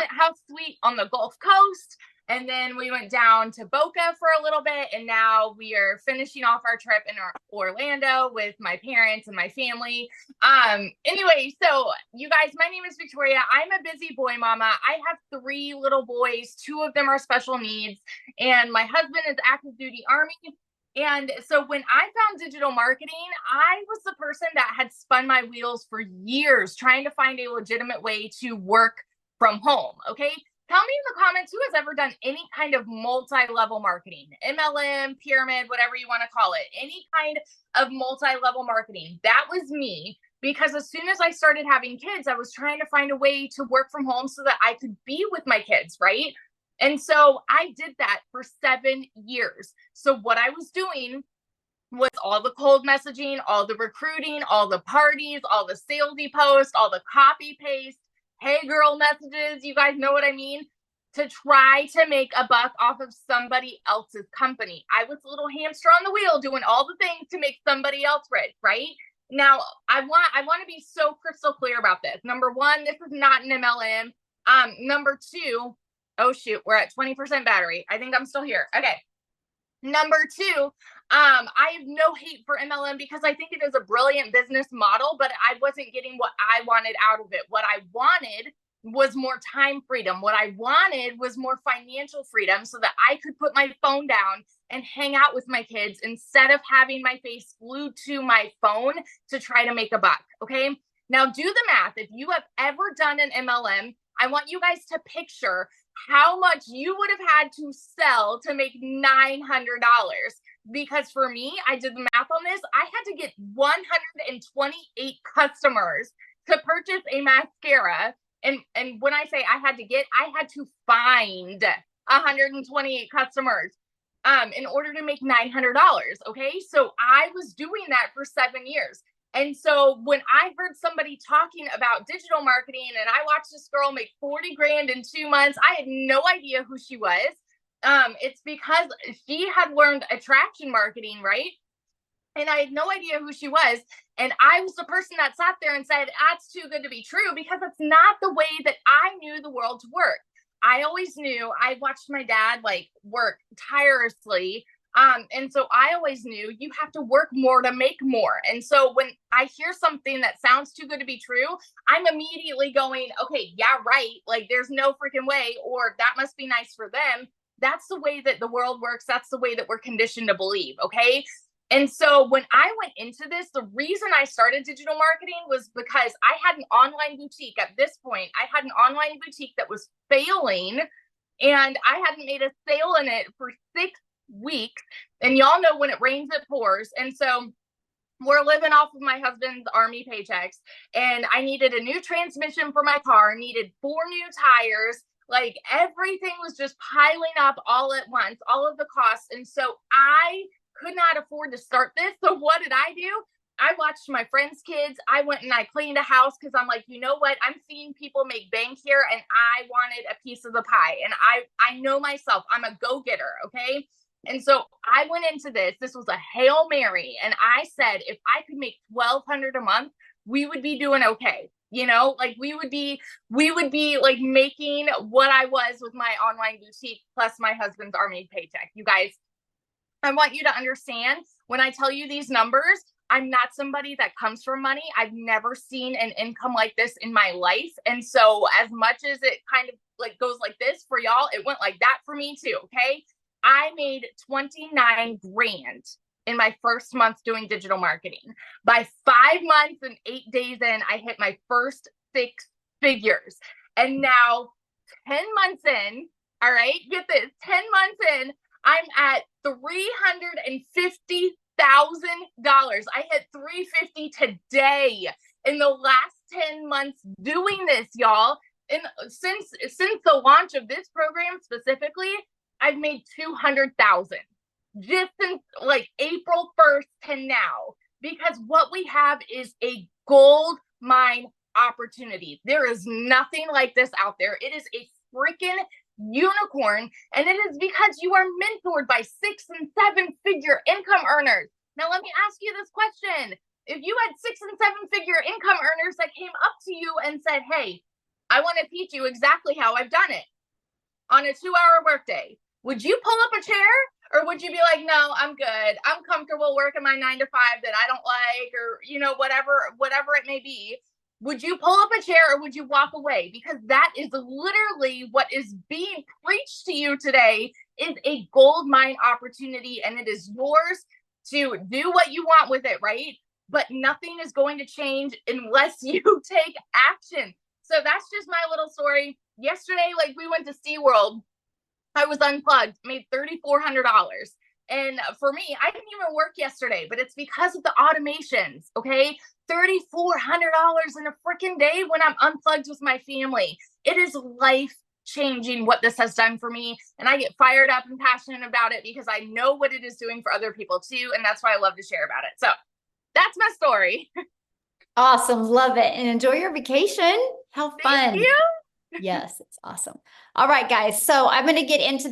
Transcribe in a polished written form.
House Suite on the Gulf Coast. And then we went down to Boca for a little bit. And now we are finishing off our trip in Orlando with my parents and my family. Anyway, so you guys, my name is Victoria. I'm a busy boy mama. I have 3 little boys. 2 of them are special needs. And my husband is active duty Army. And so when I found digital marketing, I was the person that had spun my wheels for years trying to find a legitimate way to work from home. Okay. Tell me in the comments who has ever done any kind of multi-level marketing, MLM, pyramid, whatever you want to call it, any kind of multi-level marketing. That was me, because as soon as I started having kids, I was trying to find a way to work from home so that I could be with my kids, right? And so I did that for 7 years. So what I was doing was all the cold messaging, all the recruiting, all the parties, all the salesy posts, all the copy paste, hey girl messages, you guys know what I mean, to try to make a buck off of somebody else's company. I was a little hamster on the wheel doing all the things to make somebody else rich, right? Now, I want to be so crystal clear about this. Number 1, this is not an MLM. Number 2, oh shoot, we're at 20% battery. I think I'm still here. Okay. Number 2, I have no hate for MLM because I think it is a brilliant business model, but I wasn't getting what I wanted out of it. What I wanted was more time freedom. What I wanted was more financial freedom so that I could put my phone down and hang out with my kids instead of having my face glued to my phone to try to make a buck. Okay. Now do the math. If you have ever done an MLM, I want you guys to picture how much you would have had to sell to make $900. Because for me, I did the math on this. I had to get 128 customers to purchase a mascara. And when I say I had to find 128 customers in order to make $900. Okay. So I was doing that for 7 years. And so when I heard somebody talking about digital marketing and I watched this girl make 40 grand in 2 months, I had no idea who she was. It's because she had learned attraction marketing, right? And I had no idea who she was. And I was the person that sat there and said, that's too good to be true, because it's not the way that I knew the world to work. I always knew, I watched my dad work tirelessly. And so I always knew you have to work more to make more. And so when I hear something that sounds too good to be true, I'm immediately going, okay, yeah, right. There's no freaking way, or that must be nice for them. That's the way that the world works. That's the way that we're conditioned to believe. Okay. And so when I went into this, the reason I started digital marketing was because I had an online boutique at this point. I had an online boutique that was failing, and I hadn't made a sale in it for 6 weeks. And y'all know when it rains, it pours. And so we're living off of my husband's Army paychecks, and I needed a new transmission for my car, needed 4 new tires. Everything was just piling up all at once, all of the costs. And so I could not afford to start this. So what did I do? I watched my friends' kids. I went and I cleaned a house because I'm like, you know what? I'm seeing people make bank here, and I wanted a piece of the pie. And I know myself. I'm a go-getter. Okay. And so I went into this. This was a Hail Mary. And I said, if I could make $1,200 a month, we would be doing okay. We would be making what I was with my online boutique plus my husband's Army paycheck. You guys, I want you to understand, when I tell you these numbers, I'm not somebody that comes from money. I've never seen an income like this in my life. And so as much as it kind of goes like this for y'all, it went like that for me too. Okay. I made 29 grand in my first month doing digital marketing. By 5 months and 8 days in, I hit my first 6 figures. And now 10 months in, all right, get this, 10 months in, I'm at $350,000. I hit 350 today in the last 10 months doing this, y'all. And since the launch of this program specifically, I've made 200,000 just since April 1st to now, because what we have is a gold mine opportunity. There is nothing like this out there. It is a freaking unicorn, and it is because you are mentored by 6 and 7 figure income earners. Now, let me ask you this question. If you had 6 and 7 figure income earners that came up to you and said, hey, I want to teach you exactly how I've done it on a 2-hour workday. Would you pull up a chair, or would you be like, no, I'm good. I'm comfortable working my 9 to 5 that I don't like, or, you know, whatever it may be. Would you pull up a chair, or would you walk away? Because that is literally what is being preached to you today, is a gold mine opportunity, and it is yours to do what you want with it, right? But nothing is going to change unless you take action. So that's just my little story. Yesterday, like, we went to SeaWorld. I was unplugged, made $3,400. And for me, I didn't even work yesterday, but it's because of the automations, okay? $3,400 in a freaking day when I'm unplugged with my family. It is life changing what this has done for me. And I get fired up and passionate about it because I know what it is doing for other people too. And that's why I love to share about it. So that's my story. Awesome. Love it. And enjoy your vacation. How fun. Thank you. Yes, it's awesome. All right, guys. So I'm going to get into